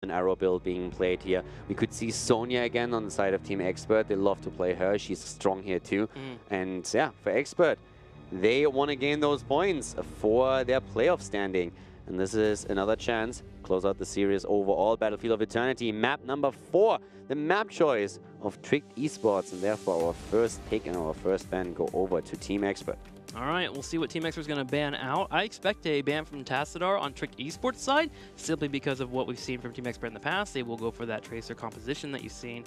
open arrow build being played here. We could see Sonya again on the side of Team Expert. They love to play her. She's strong here too. And yeah, for Expert, they want to gain those points for their playoff standing. And this is another chance. Close out the series overall. Battlefield of Eternity, map number 4. The map choice of Tricked Esports. And therefore our first pick and our first ban go over to Team Expert. All right, we'll see what Team Expert is going to ban out. I expect a ban from Tassadar on Tricked Esports side, simply because of what we've seen from Team Expert in the past. They will go for that Tracer composition that you've seen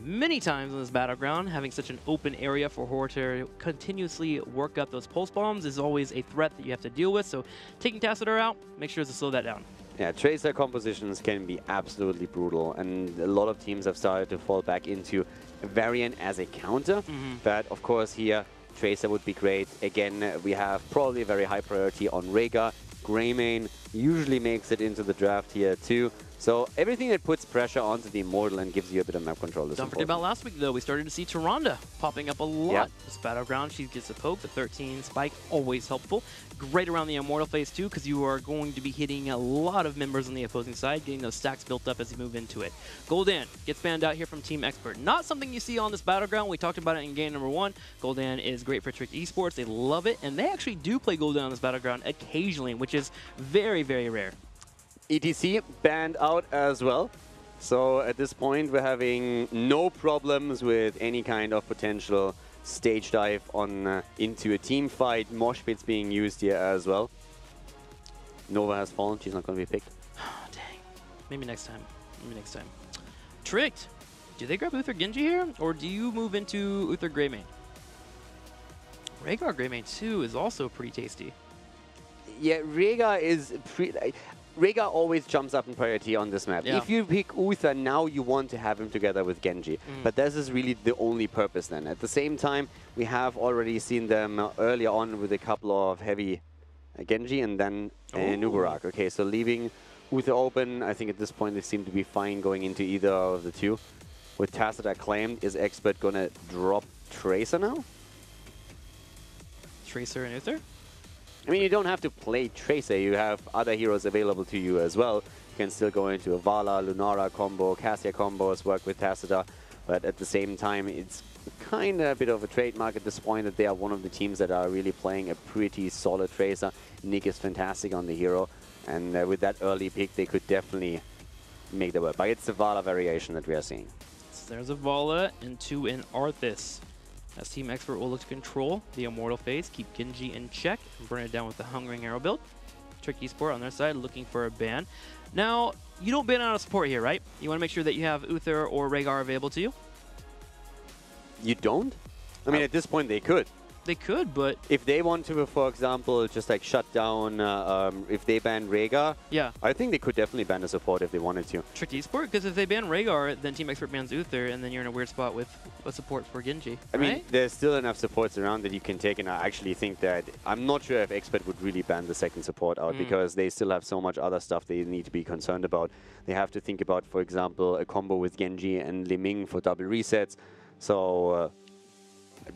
many times in this battleground. Having such an open area for Horror to continuously work up those pulse bombs is always a threat that you have to deal with. So taking Tassadar out, make sure to slow that down. Yeah, Tracer compositions can be absolutely brutal, and a lot of teams have started to fall back into a variant as a counter. But of course here, Tracer would be great. Again, we have probably a very high priority on Rhaegar. Greymane usually makes it into the draft here too. So everything that puts pressure onto the Immortal and gives you a bit of map control is Don't forget about last week though, we started to see Tyrande popping up a lot. Yeah. This battleground, she gets a poke, the 13 spike, always helpful. Great around the Immortal phase too, because you are going to be hitting a lot of members on the opposing side, getting those stacks built up as you move into it. Gul'dan gets banned out here from Team Expert. Not something you see on this battleground. We talked about it in game number 1. Gul'dan is great for Tricked Esports. They love it, and they actually do play Gul'dan on this battleground occasionally, which is very, very rare. ETC banned out as well. So at this point, we're having no problems with any kind of potential stage dive on into a team fight. Mosh pits being used here as well. Nova has fallen. She's not going to be picked. Oh, dang. Maybe next time. Maybe next time. Tricked. Do they grab Uther Genji here, or do you move into Uther Greymane? Rhaegar Greymane too is also pretty tasty. Yeah, Rhaegar is Rhaegar always jumps up in priority on this map. Yeah. If you pick Uther, now you want to have him together with Genji. But this is really the only purpose then. At the same time, we have already seen them earlier on with a couple of heavy Genji and then Nubarak. Okay, so leaving Uther open, I think at this point they seem to be fine going into either of the two. With Tassadar claimed, is Expert going to drop Tracer now? Tracer and Uther? I mean, you don't have to play Tracer. You have other heroes available to you as well. You can still go into a Vala, Lunara combo, Cassia combos, work with Tassadar. But at the same time, it's kind of a bit of a trademark at this point that they are one of the teams that are really playing a pretty solid Tracer. Nick is fantastic on the hero. And with that early pick, they could definitely make the work. But it's the Vala variation that we are seeing. So there's a Vala and 2 in Arthas. As Team Expert will look to control the Immortal phase, keep Genji in check, and burn it down with the Hungering Arrow build. Tricked Esport on their side looking for a ban. Now, you don't ban out a support here, right? You want to make sure that you have Uther or Rhaegar available to you? You don't? I mean, at this point, they could. They could, but... If they want to, for example, just like shut down, if they ban Rhaegar, yeah, I think they could definitely ban a support if they wanted to. Tricked Esport? Because if they ban Rhaegar, then Team Expert bans Uther, and then you're in a weird spot with a support for Genji. I mean, there's still enough supports around that you can take, and I actually think that I'm not sure if Expert would really ban the second support out because they still have so much other stuff they need to be concerned about. They have to think about, for example, a combo with Genji and Li Ming for double resets. So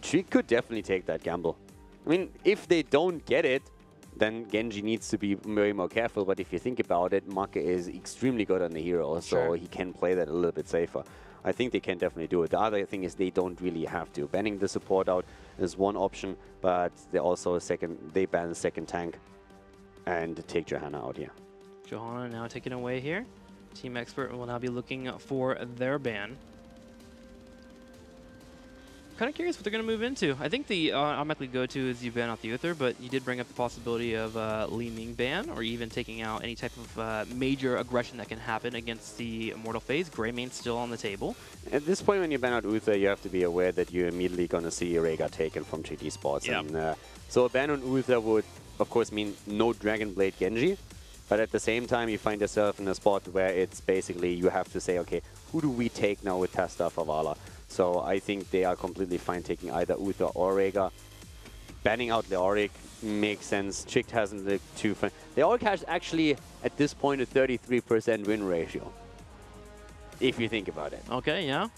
she could definitely take that gamble. I mean, if they don't get it, then Genji needs to be very more careful. But if you think about it, Maka is extremely good on the hero, so he can play that a little bit safer. I think they can definitely do it. The other thing is they don't really have to. Banning the support out is one option, but they also they ban the second tank and take Johanna out here. Johanna now taken away here. Team Expert will now be looking for their ban. Kind of curious what they're going to move into. I think the automatically go-to is you ban out the Uther, but you did bring up the possibility of Li Ming ban, or even taking out any type of major aggression that can happen against the Immortal phase. Greymane's still on the table. At this point, when you ban out Uther, you have to be aware that you're immediately going to see Rhaegar taken from Tricked Esports. Yep. And, so a ban on Uther would, of course, mean no Dragon Blade Genji. But at the same time, you find yourself in a spot where it's basically you have to say, okay, who do we take now with Tassadar for Vala? So I think they are completely fine taking either Uther or Rhaegar. Banning out Leoric makes sense. Tricked hasn't looked too fun. Leoric has actually, at this point, a 33% win ratio. If you think about it. Okay, yeah.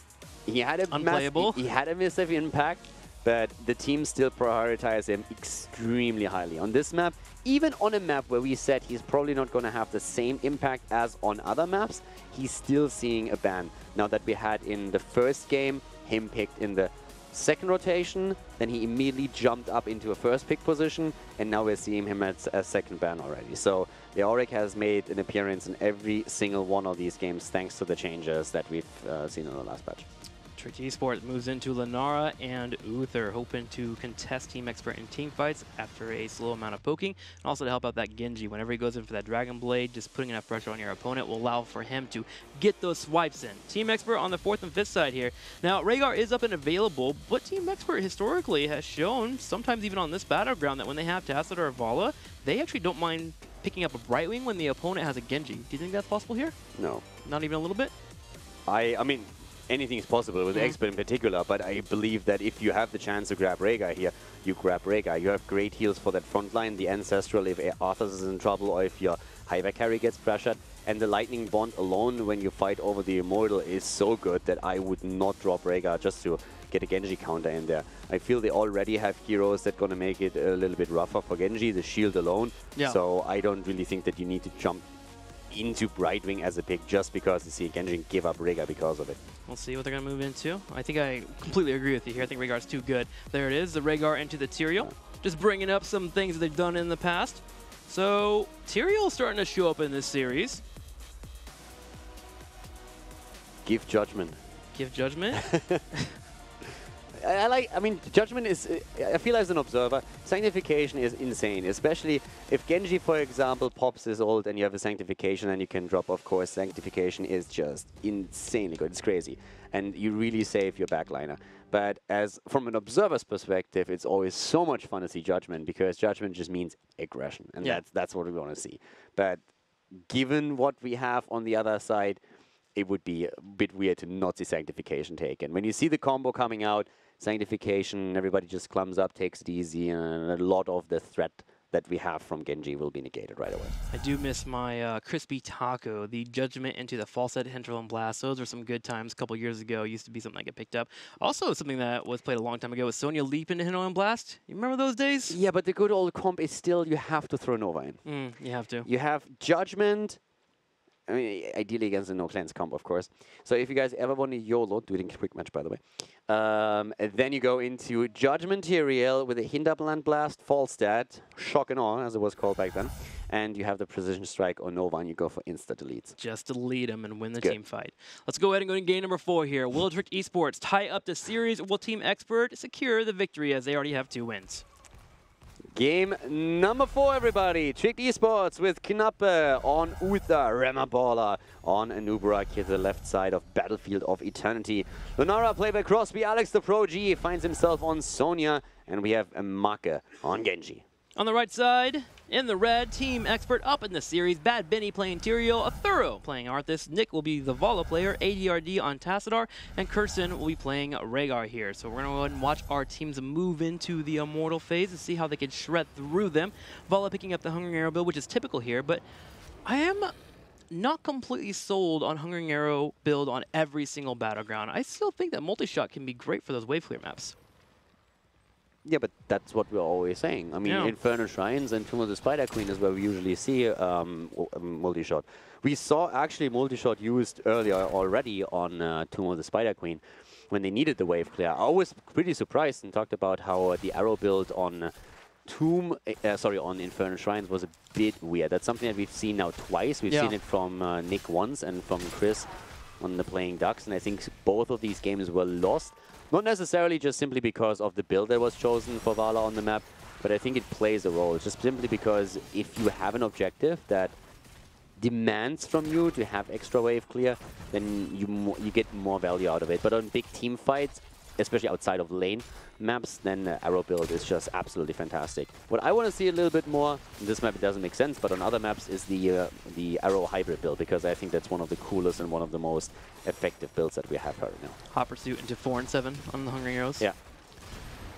He had a unplayable. He had a massive impact, but the team still prioritized him extremely highly. On this map, even on a map where we said he's probably not going to have the same impact as on other maps, he's still seeing a ban. Now that we had in the first game, him picked in the second rotation, then he immediately jumped up into a first pick position, and now we're seeing him as a second ban already. So the Auric has made an appearance in every single one of these games thanks to the changes that we've seen in the last patch. Tricky Esport moves into Lenara and Uther, hoping to contest Team Expert in team fights after a slow amount of poking, and also to help out that Genji. Whenever he goes in for that Dragon Blade, just putting enough pressure on your opponent will allow for him to get those swipes in. Team Expert on the 4th and 5th side here. Now, Rhaegar is up and available, but Team Expert historically has shown, sometimes even on this battleground, that when they have Tacit or Vala, they actually don't mind picking up a Brightwing when the opponent has a Genji. Do you think that's possible here? No. Not even a little bit? I mean, anything is possible with Expert in particular, but I believe that if you have the chance to grab Rhaegar here, you grab Rhaegar. You have great heals for that front line, the Ancestral if Arthas is in trouble or if your Hive carry gets pressured, and the Lightning Bond alone when you fight over the Immortal is so good that I would not drop Rhaegar just to get a Genji counter in there. I feel they already have heroes that are going to make it a little bit rougher for Genji, the shield alone, so I don't really think that you need to jump into Brightwing as a pick just because you see Genji give up Rhaegar because of it. We'll see what they're going to move into. I think I completely agree with you here. I think Rhaegar's too good. There it is, the Rhaegar into the Tyrael. Just bringing up some things that they've done in the past. So, Tyrael's starting to show up in this series. Give Judgment. Give Judgment? I mean, Judgment is, I feel as an observer, Sanctification is insane, especially if Genji, for example, pops his ult and you have a Sanctification and you can drop, of course, Sanctification is just insanely good, it's crazy. And you really save your backliner. But as from an observer's perspective, it's always so much fun to see Judgment because Judgment just means aggression, and that's what we want to see. But given what we have on the other side, it would be a bit weird to not see Sanctification taken. When you see the combo coming out, Sanctification, everybody just clumps up, takes it easy, and a lot of the threat that we have from Genji will be negated right away. I do miss my crispy taco, the Judgment into the False Head Hinterland and Blast. Those were some good times a couple years ago. Used to be something that get picked up. Also, something that was played a long time ago was Sonya Leap into Hinterland and Blast. You remember those days? Yeah, but the good old comp is still you have to throw Nova in. You have to. You have Judgment. I mean, ideally against the no cleanse comp, of course. So if you guys ever want to YOLO, do it in quick match, by the way. And then you go into Judgment Tyrael with a Hinterland Blast, Falstad, Shock and Awe, as it was called back then. And you have the Precision Strike or Nova, and you go for insta-deletes. Just delete them and win the team fight. Let's go ahead and go to game number 4 here. Will Trick Esports tie up the series, or will Team Expert secure the victory as they already have 2 wins? Game number 4, everybody. Tricked Esports with Knappe on Uther, Remaballer on Anubra to the left side of Battlefield of Eternity. Lunara played by Crosby. Alex the Pro G finds himself on Sonya, and we have a Make on Genji. On the right side, in the red, Team Expert up in the series. Bad Benny playing Tyrael, a Thorough playing Arthas. Nick will be the Vala player, ADRD on Tassadar, and Kirsten will be playing Rhaegar here. So we're going to go ahead and watch our teams move into the Immortal phase and see how they can shred through them. Vala picking up the Hungering Arrow build, which is typical here, but I am not completely sold on Hungering Arrow build on every single battleground. I still think that multi-shot can be great for those wave clear maps. Yeah, but that's what we're always saying. I mean, Infernal Shrines and Tomb of the Spider Queen is where we usually see multi-shot. We saw actually multi-shot used earlier already on Tomb of the Spider Queen when they needed the wave clear. I was pretty surprised and talked about how the arrow build on on Infernal Shrines was a bit weird. That's something that we've seen now twice. We've seen it from Nick once and from Chris on the Playing Ducks, and I think both of these games were lost. Not necessarily just simply because of the build that was chosen for Vala on the map, but I think it plays a role. Just simply because if you have an objective that demands from you to have extra wave clear, then you get more value out of it. But on big team fights, especially outside of lane maps, then arrow build is just absolutely fantastic. What I want to see a little bit more, in this map it doesn't make sense, but on other maps is the arrow hybrid build, because I think that's one of the coolest and one of the most effective builds that we have right now. Hot Pursuit into 4 and 7 on the Hungering Arrows. Yeah.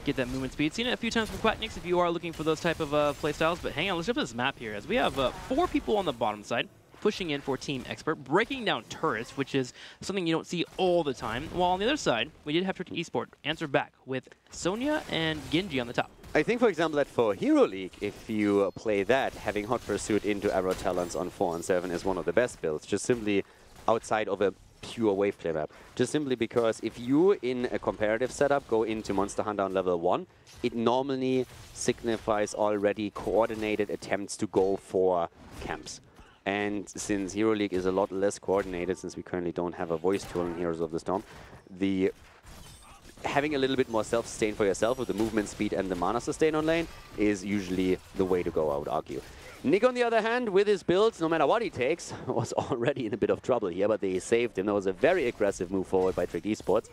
Get that movement speed. Seen it a few times from Quacknix if you are looking for those type of playstyles, but hang on, let's jump to this map here, as we have 4 people on the bottom side pushing in for Team Expert, breaking down turrets, which is something you don't see all the time. While on the other side, we did have Trick Esport answer back with Sonya and Genji on the top. I think, for example, that for Hero League, if you play that, having Hot Pursuit into Arrow Talons on 4 and 7 is one of the best builds, just simply outside of a pure wave play map. Just simply because if you, in a comparative setup, go into Monster Hunter on level 1, it normally signifies already coordinated attempts to go for camps. And since Hero League is a lot less coordinated, since we currently don't have a voice tool in Heroes of the Storm, having a little bit more self-sustain for yourself with the movement speed and the mana sustain on lane is usually the way to go, I would argue. Nick, on the other hand, with his builds, no matter what he takes, was already in a bit of trouble here, but they saved him. That was a very aggressive move forward by Trick Esports,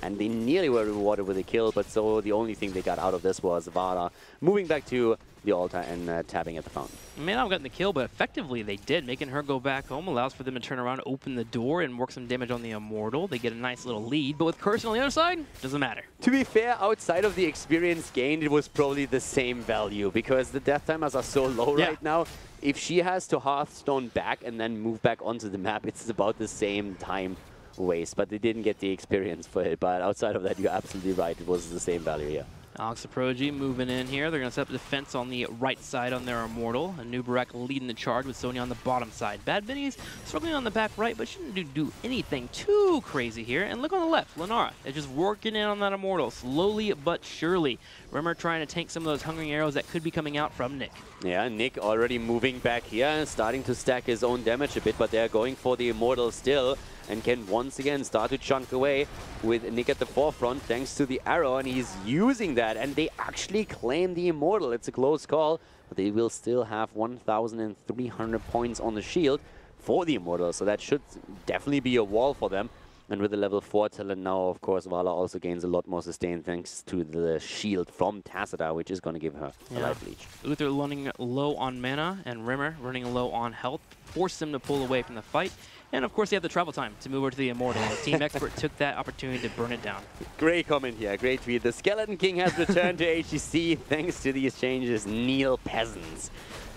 and they nearly were rewarded with a kill, but so the only thing they got out of this was Vara moving back to the altar and tapping at the fountain. May not have gotten the kill, but effectively they did. Making her go back home allows for them to turn around, open the door, and work some damage on the Immortal. They get a nice little lead, but with Curse on the other side, doesn't matter. To be fair, outside of the experience gained, it was probably the same value, because the death timers are so low right now. If she has to Hearthstone back and then move back onto the map, it's about the same time waste, but they didn't get the experience for it. But outside of that, you're absolutely right. It was the same value here. Alex Saprogi moving in here. They're going to set up defense on the right side on their Immortal. Anubarak leading the charge with Sonya on the bottom side. Bad Vinny's struggling on the back right, but shouldn't do anything too crazy here. And look on the left, Lenara is just working in on that Immortal, slowly but surely. Rimmer trying to tank some of those hungering arrows that could be coming out from Nick. Yeah, Nick already moving back here, starting to stack his own damage a bit, but they're going for the Immortal still, and can once again start to chunk away with Nick at the forefront thanks to the arrow, and he's using that, and they actually claim the Immortal. It's a close call, but they will still have 1,300 points on the shield for the Immortal, so that should definitely be a wall for them. And with the level 4 talent now, of course, Vala also gains a lot more sustain thanks to the shield from Tacita, which is going to give her a life leech. Uther running low on mana, and Rimmer running low on health, forced him to pull away from the fight. And of course, they have the travel time to move over to the Immortal. Team Expert took that opportunity to burn it down. Great comment here, great tweet. The Skeleton King has returned to HGC thanks to these changes. Kneel peasants.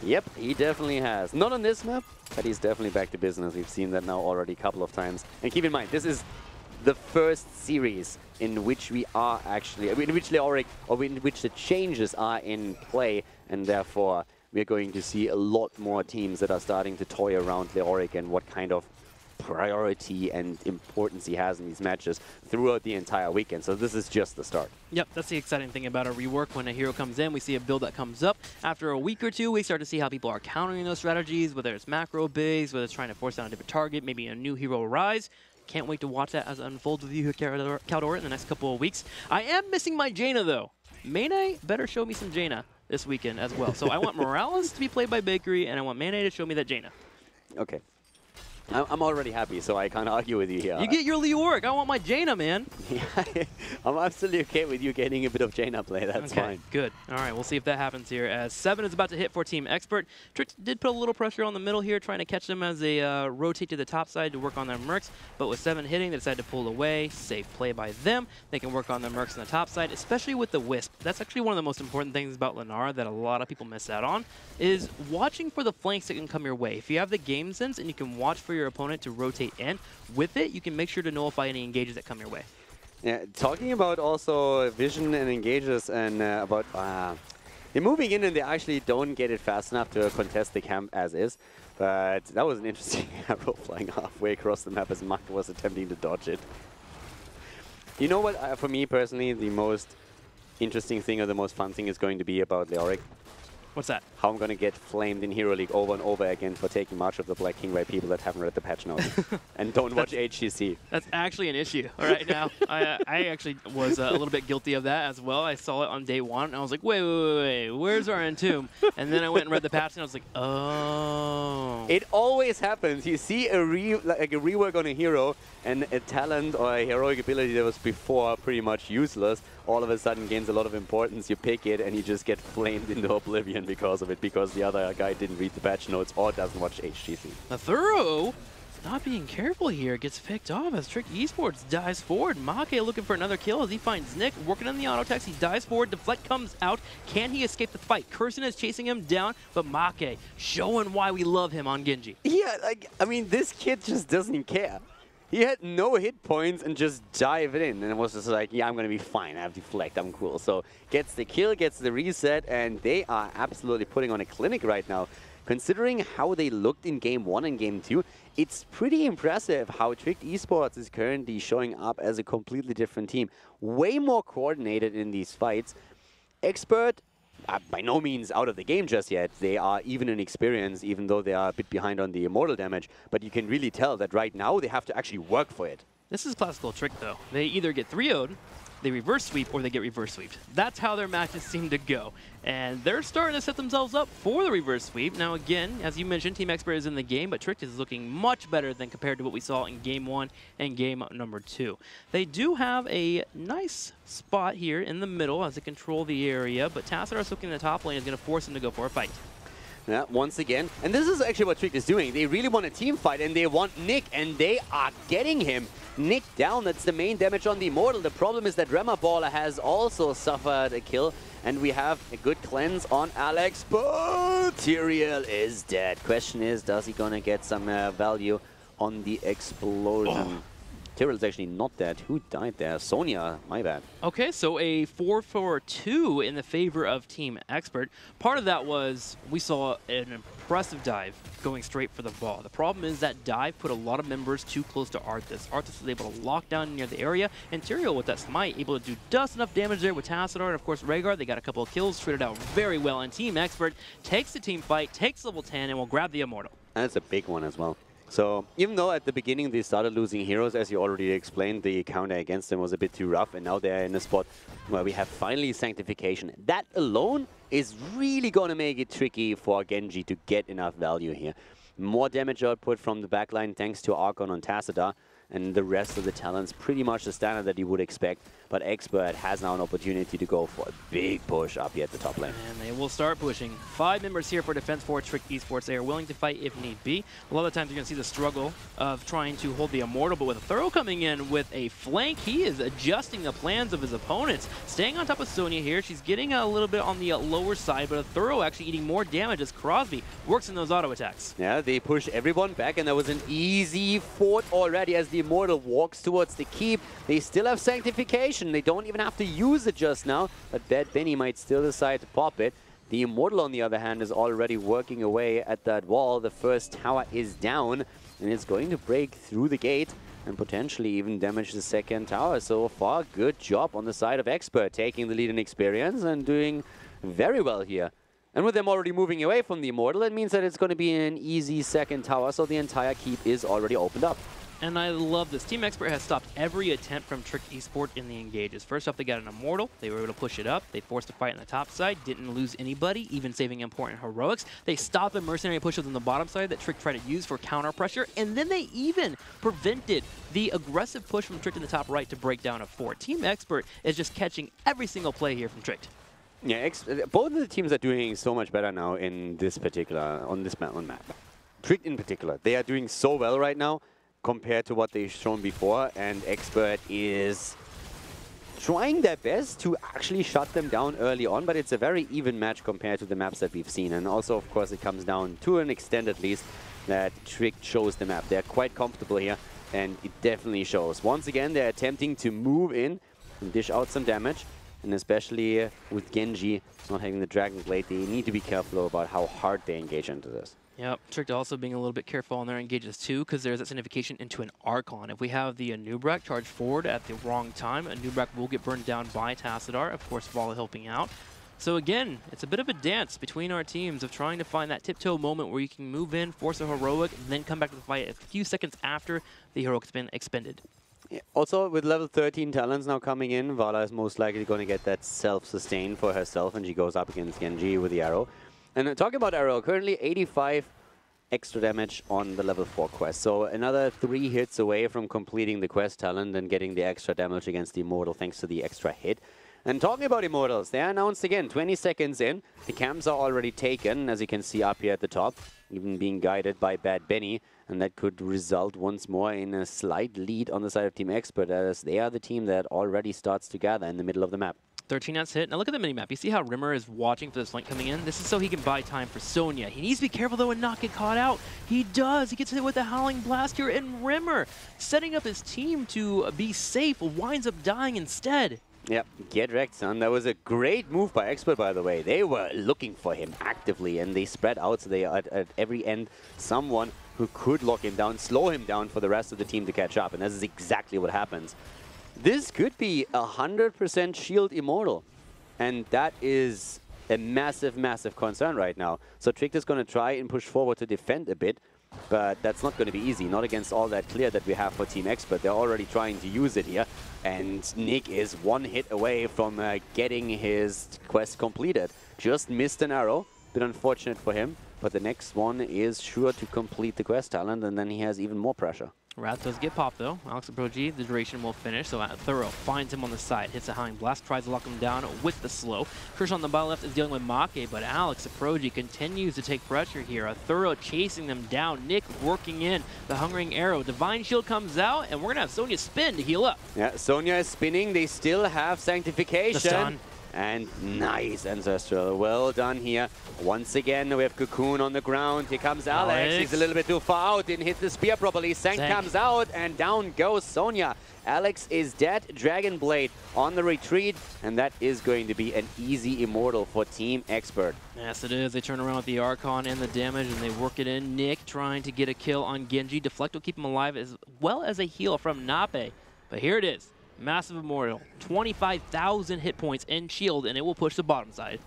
Yep, he definitely has. Not on this map, but he's definitely back to business. We've seen that now already a couple of times. And keep in mind, this is the first series in which we are actually, in which Leoric, or in which the changes are in play, and therefore we're going to see a lot more teams that are starting to toy around Leoric and what kind of priority and importance he has in these matches throughout the entire weekend. So this is just the start. Yep, that's the exciting thing about a rework. When a hero comes in, we see a build that comes up. After a week or two, we start to see how people are countering those strategies, whether it's macro-based, whether it's trying to force down a different target, maybe a new hero rise. Can't wait to watch that as it unfolds with you here, Caldora, in the next couple of weeks. I am missing my Jaina, though. Mane better show me some Jaina this weekend as well. So I want Morales to be played by Bakery, and I want Mane to show me that Jaina. Okay. I'm already happy, so I can't argue with you here. You get your Leoric. I want my Jaina, man. Yeah, I'm absolutely okay with you getting a bit of Jaina play. That's fine. Good. All right, we'll see if that happens here. As 7 is about to hit for Team Expert. Trick did put a little pressure on the middle here, trying to catch them as they rotate to the top side to work on their mercs. But with 7 hitting, they decided to pull away. Safe play by them. They can work on their mercs on the top side, especially with the Wisp. That's actually one of the most important things about Lenara that a lot of people miss out on, is watching for the flanks that can come your way. If you have the game sense and you can watch for your opponent to rotate in, with it, you can make sure to nullify any engages that come your way. Yeah, talking about also vision and engages and about they're moving in and they actually don't get it fast enough to contest the camp as is. But that was an interesting arrow flying halfway across the map as Mark was attempting to dodge it. You know what, for me personally, the most interesting thing or the most fun thing is going to be about Leoric? What's that? How I'm going to get flamed in Hero League over and over again for taking March of the Black King by people that haven't read the patch notes and don't watch HGC. That's actually an issue right now. I actually was a little bit guilty of that as well. I saw it on day 1, and I was like, wait, where's our Entomb? And then I went and read the patch, and I was like, oh. It always happens. You see a rework on a hero, and a talent or a heroic ability that was before pretty much useless all of a sudden gains a lot of importance. You pick it, and you just get flamed into oblivion because of it, because the other guy didn't read the patch notes or doesn't watch HGC. A thorough, not being careful here, gets picked off as Trick Esports dives forward. Make looking for another kill as he finds Nick working on the auto text. He dives forward, deflect comes out. Can he escape the fight? Curson is chasing him down, but Make showing why we love him on Genji. Yeah, like, I mean, this kid just doesn't care. He had no hit points and just dived in, and it was just like, yeah, I'm going to be fine. I have deflect. I'm cool. So gets the kill, gets the reset, and they are absolutely putting on a clinic right now. Considering how they looked in Game 1 and Game 2, it's pretty impressive how Tricked Esports is currently showing up as a completely different team. Way more coordinated in these fights. Expert, by no means out of the game just yet. They are even in experience, even though they are a bit behind on the immortal damage. But you can really tell that right now they have to actually work for it. This is classical Trick, though. They either get 3-0'd, they reverse sweep, or they get reverse sweeped. That's how their matches seem to go. And they're starting to set themselves up for the reverse sweep. Now again, as you mentioned, Team Expert is in the game, but Trick is looking much better than compared to what we saw in Game 1 and Game number 2. They do have a nice spot here in the middle as they control the area, but Tassadar looking in the top lane is going to force him to go for a fight. Yeah, once again. And this is actually what Trick is doing. They really want a team fight, and they want Nick, and they are getting him. Nick down, that's the main damage on the Immortal. The problem is that Rema Baller has also suffered a kill, and we have a good cleanse on Alex, but Tyrael is dead. Question is, does he gonna get some value on the explosion? Tyrael's actually not dead. Who died there? Sonya, my bad. Okay, so a 4-4-2 in the favor of Team Expert. Part of that was we saw an impressive dive going straight for the ball. The problem is that dive put a lot of members too close to Arthas. Arthas was able to lock down near the area, and Tyrael with that smite able to do just enough damage there with Tassadar, and of course Rhaegar. They got a couple of kills, traded out very well, and Team Expert takes the team fight, takes level 10, and will grab the Immortal. And it's a big one as well. So even though at the beginning they started losing heroes, as you already explained, the counter against them was a bit too rough, and now they're in a spot where we have finally Sanctification. That alone is really going to make it tricky for Genji to get enough value here. More damage output from the backline thanks to Archon on Tassadar, and the rest of the talents pretty much the standard that you would expect. But Expert has now an opportunity to go for a big push up here at the top lane. And they will start pushing. 5 members here for defense for Trick Esports. They are willing to fight if need be. A lot of times you're going to see the struggle of trying to hold the Immortal, but with Thorough coming in with a flank, he is adjusting the plans of his opponents. Staying on top of Sonya here. She's getting a little bit on the lower side, but Thorough actually eating more damage as Crosby works in those auto attacks. Yeah, they push everyone back, and that was an easy fort already as the Immortal walks towards the keep. They still have Sanctification. They don't even have to use it just now, but Bad Benny might still decide to pop it. The Immortal, on the other hand, is already working away at that wall. The first tower is down, and it's going to break through the gate and potentially even damage the second tower. So far, good job on the side of Expert, taking the lead in experience and doing very well here. And with them already moving away from the Immortal, it means that it's going to be an easy second tower, so the entire keep is already opened up. And I love this. Team Expert has stopped every attempt from Trick Esport in the engages. First off, they got an Immortal. They were able to push it up. They forced a fight on the top side. Didn't lose anybody, even saving important heroics. They stopped the mercenary pushes on the bottom side that Trick tried to use for counter pressure. And then they even prevented the aggressive push from Trick in the top right to break down a fort. Team Expert is just catching every single play here from Trick. Yeah, both of the teams are doing so much better now in this particular, on this map. Trick in particular, they are doing so well right now compared to what they've shown before, and Expert is trying their best to actually shut them down early on, but it's a very even match compared to the maps that we've seen. And also, of course, it comes down to an extent at least that Trick chose the map. They're quite comfortable here, and it definitely shows. Once again, they're attempting to move in and dish out some damage, and especially with Genji not having the Dragon Blade, they need to be careful about how hard they engage into this. Yep, Trick also being a little bit careful on their engages too, because there's that signification into an Archon. If we have the Anubrak charge forward at the wrong time, Anubrak will get burned down by Tassadar, of course Vala helping out. So again, it's a bit of a dance between our teams of trying to find that tiptoe moment where you can move in, force a heroic, and then come back to the fight a few seconds after the heroic's been expended. Yeah. Also, with level 13 talents now coming in, Vala is most likely going to get that self-sustain for herself, and she goes up against Genji with the arrow. And talking about arrow, currently 85 extra damage on the level 4 quest. So another 3 hits away from completing the quest talent and getting the extra damage against the Immortal thanks to the extra hit. And talking about Immortals, they are announced again, 20 seconds in. The camps are already taken, as you can see up here at the top, even being guided by Bad Benny. And that could result once more in a slight lead on the side of Team Expert, as they are the team that already starts to gather in the middle of the map. 13 has hit. Now look at the minimap. You see how Rimmer is watching for this flank coming in? This is so he can buy time for Sonya. He needs to be careful though and not get caught out. He does. He gets hit with the Howling Blast here, and Rimmer, setting up his team to be safe, winds up dying instead. Yep, get wrecked, son. That was a great move by Expert, by the way. They were looking for him actively, and they spread out, so they had at every end someone who could lock him down, slow him down for the rest of the team to catch up, and this is exactly what happens. This could be 100% shield immortal, and that is a massive, massive concern right now. So Trick is going to try and push forward to defend a bit, but that's not going to be easy, not against all that clear that we have for Team Expert. They're already trying to use it here, and Nick is one hit away from getting his quest completed. Just missed an arrow, bit unfortunate for him, but the next one is sure to complete the quest talent, and then he has even more pressure. Wrath does get popped though. Alex Pro-G, the duration will finish, so Thorough finds him on the side, hits a Howling Blast, tries to lock him down with the slow. Krish on the bottom left is dealing with Make, but Alex Pro-G continues to take pressure here. A Thorough chasing them down. Nick working in the Hungering Arrow. Divine Shield comes out, and we're going to have Sonya spin to heal up. Yeah, Sonya is spinning. They still have Sanctification. The stun. And nice Ancestral. Well done here. Once again, we have Cocoon on the ground. Here comes Alex. He's a little bit too far out. Didn't hit the spear properly. Sank comes out, and down goes Sonya. Alex is dead. Dragon Blade on the retreat, and that is going to be an easy immortal for Team Expert. Yes, it is. They turn around with the Archon and the damage, and they work it in. Nick trying to get a kill on Genji. Deflect will keep him alive, as well as a heal from Nape. But here it is. Massive Immortal, 25,000 hit points and shield, and it will push the bottom side.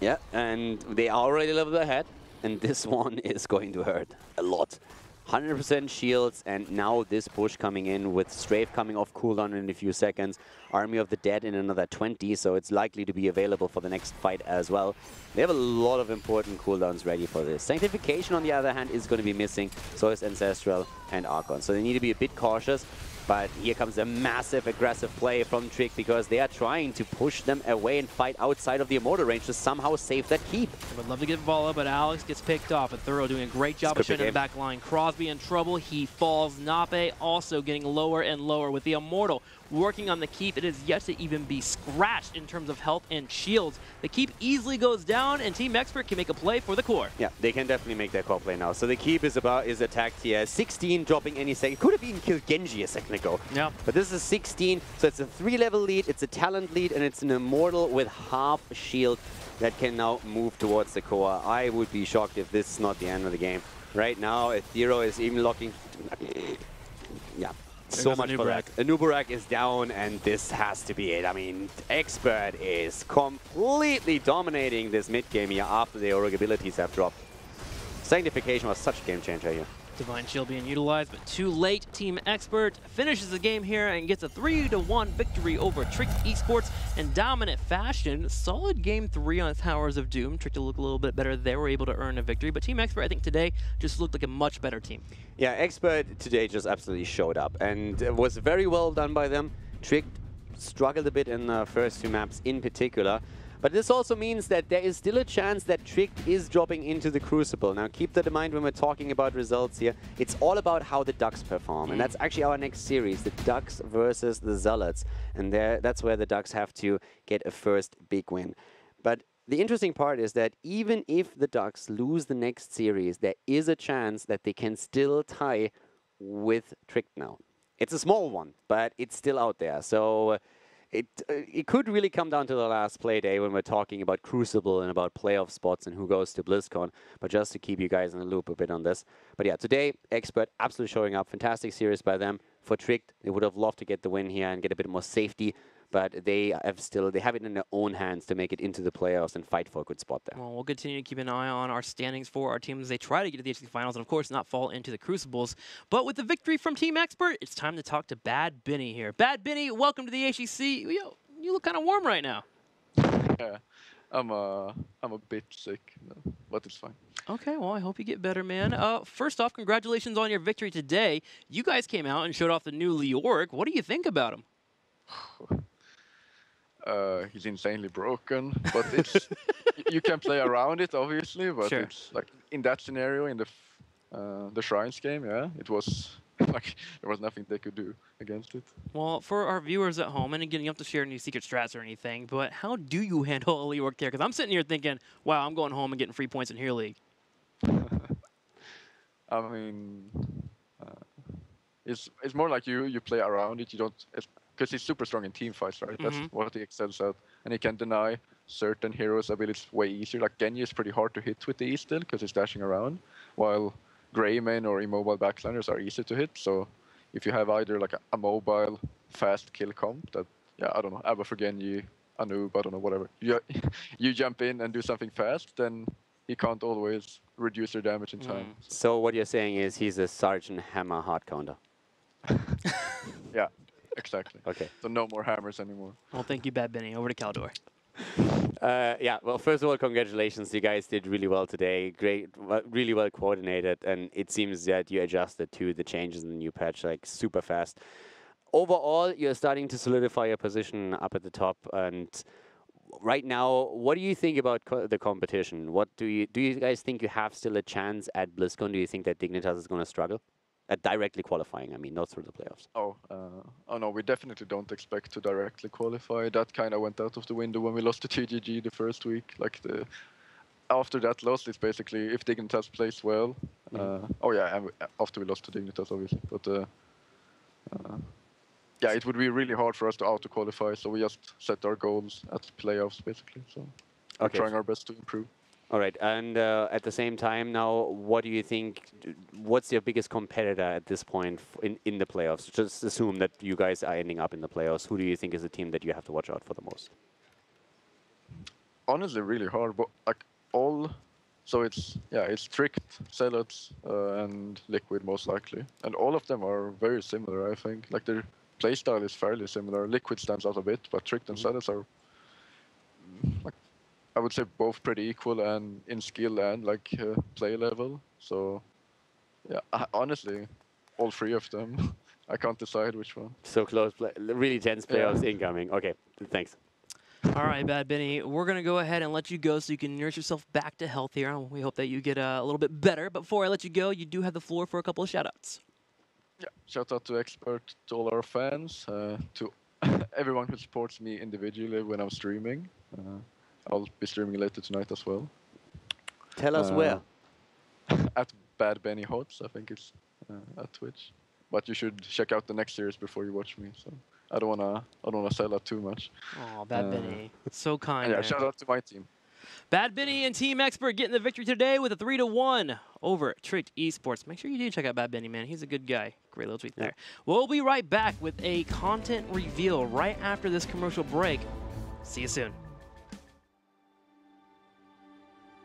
Yeah, and they are already leveled ahead, and this one is going to hurt a lot. 100% shields, and now this push coming in with Strafe coming off cooldown in a few seconds, Army of the Dead in another 20, so it's likely to be available for the next fight as well. They have a lot of important cooldowns ready for this. Sanctification, on the other hand, is going to be missing, so is Ancestral and Archon, so they need to be a bit cautious. But here comes a massive aggressive play from Trick, because they are trying to push them away and fight outside of the Immortal range to somehow save that keep. I would love to get Vala, but Alex gets picked off. And Thorough doing a great job of shutting the back line. Crosby in trouble. He falls. Nape also getting lower and lower with the Immortal working on the keep. It is yet to even be scratched in terms of health and shields. The keep easily goes down, and Team Expert can make a play for the core. Yeah, they can definitely make that core play now. So the keep is attacked here. 16 dropping any second. Could have even killed Genji a second ago. Yeah. But this is 16, so it's a 3-level lead, it's a talent lead, and it's an Immortal with half a shield that can now move towards the core. I would be shocked if this is not the end of the game. Right now, Ethereal is even locking... Yeah. So much for that. Anubarak is down, and this has to be it. I mean, Expert is completely dominating this mid game here after the Auric abilities have dropped. Sanctification was such a game changer here. Divine Shield being utilized, but too late. Team Expert finishes the game here and gets a 3-1 victory over Trick Esports in dominant fashion. Solid game 3 on Towers of Doom. Trick to look a little bit better. They were able to earn a victory, but Team Expert, I think today, just looked like a much better team. Yeah, Expert today just absolutely showed up, and it was very well done by them. Trick struggled a bit in the first 2 maps in particular. But this also means that there is still a chance that Trick is dropping into the Crucible. Now keep that in mind when we're talking about results here. It's all about how the Ducks perform. And that's actually our next series, the Ducks versus the Zealots. And that's where the Ducks have to get a first big win. But the interesting part is that even if the Ducks lose the next series, there is a chance that they can still tie with Trick now. It's a small one, but it's still out there. So it could really come down to the last play day when we're talking about Crucible and about playoff spots and who goes to BlizzCon. But just to keep you guys in the loop a bit on this. But yeah, today, Expert absolutely showing up. Fantastic series by them. For Trick, they would have loved to get the win here and get a bit more safety. But they have it in their own hands to make it into the playoffs and fight for a good spot there. Well, we'll continue to keep an eye on our standings for our teams as they try to get to the HGC Finals and, of course, not fall into the Crucibles. But with the victory from Team Expert, it's time to talk to Bad Benny here. Bad Benny, welcome to the HGC. Yo, you look kind of warm right now. Yeah, I'm a bit sick, but it's fine. Okay, well, I hope you get better, man. First off, congratulations on your victory today. You guys came out and showed off the new Leoric. What do you think about him? He's insanely broken, but it's you can play around it, obviously. But it's like in that scenario, in the Shrines game, yeah, it was like there was nothing they could do against it. Well, for our viewers at home, and again, you don't have to share any secret strats or anything, but how do you handle elite work there? Because I'm sitting here thinking, wow, I'm going home and getting free points in Here League. I mean, it's more like you play around it. You don't, because he's super strong in team fights, right? That's what he excels at, and he can deny certain heroes' abilities way easier. Like Genji is pretty hard to hit with the E still because he's dashing around, while Greymane or immobile backliners are easy to hit. So if you have either like a mobile fast kill comp that, yeah, I don't know, Abba for Genji, Anub, I don't know, whatever. You jump in and do something fast, then he can't always reduce their damage in time. So what you're saying is he's a Sergeant Hammer hard counter. Yeah, exactly. Okay. So no more hammers anymore. Well, thank you, Bad Benny. Over to Caldor. Yeah, well, first of all, congratulations. You guys did really well today. Great, really well coordinated, and it seems that you adjusted to the changes in the new patch like super fast. Overall, you're starting to solidify your position up at the top, and right now, what do you think about the competition? What do you guys think you have still a chance at BlizzCon? Do you think that Dignitas is going to struggle at directly qualifying? I mean, not through the playoffs. Oh no, we definitely don't expect to directly qualify. That kind of went out of the window when we lost to TGG the first week. Like after that loss, it's basically if Dignitas plays well. Oh yeah, and after we lost to Dignitas, obviously, but. Yeah, it would be really hard for us to auto-qualify, so we just set our goals at playoffs, basically. So we're trying our best to improve. All right, and at the same time now, what do you think, what's your biggest competitor at this point in the playoffs? Just assume that you guys are ending up in the playoffs. Who do you think is the team that you have to watch out for the most? Honestly, really hard, but like so it's Tricked, Zealots, and Liquid most likely. And all of them are very similar, I think. Like their playstyle is fairly similar. Liquid stands out a bit, but Tricked and Zealots are, like, I would say both pretty equal and in skill and like play level. So yeah, honestly, all three of them. I can't decide which one. So close, really tense playoffs incoming. Okay, thanks. All right, Bad Benny, we're going to go ahead and let you go so you can nurse yourself back to health here. We hope that you get a little bit better. But before I let you go, you do have the floor for a couple of shout-outs. Yeah, shout out to Expert, to all our fans, to everyone who supports me individually when I'm streaming. I'll be streaming later tonight as well. Tell us where. At Bad Benny Hots, I think it's at Twitch. But you should check out the next series before you watch me. So I don't wanna sell out too much. Oh, Bad Benny, so kind. Yeah, shout out to my team. Bad Benny and Team Expert getting the victory today with a 3-1 over Tricked Esports. Make sure you do check out Bad Benny, man. He's a good guy. Great little tweet there. We'll be right back with a content reveal right after this commercial break. See you soon.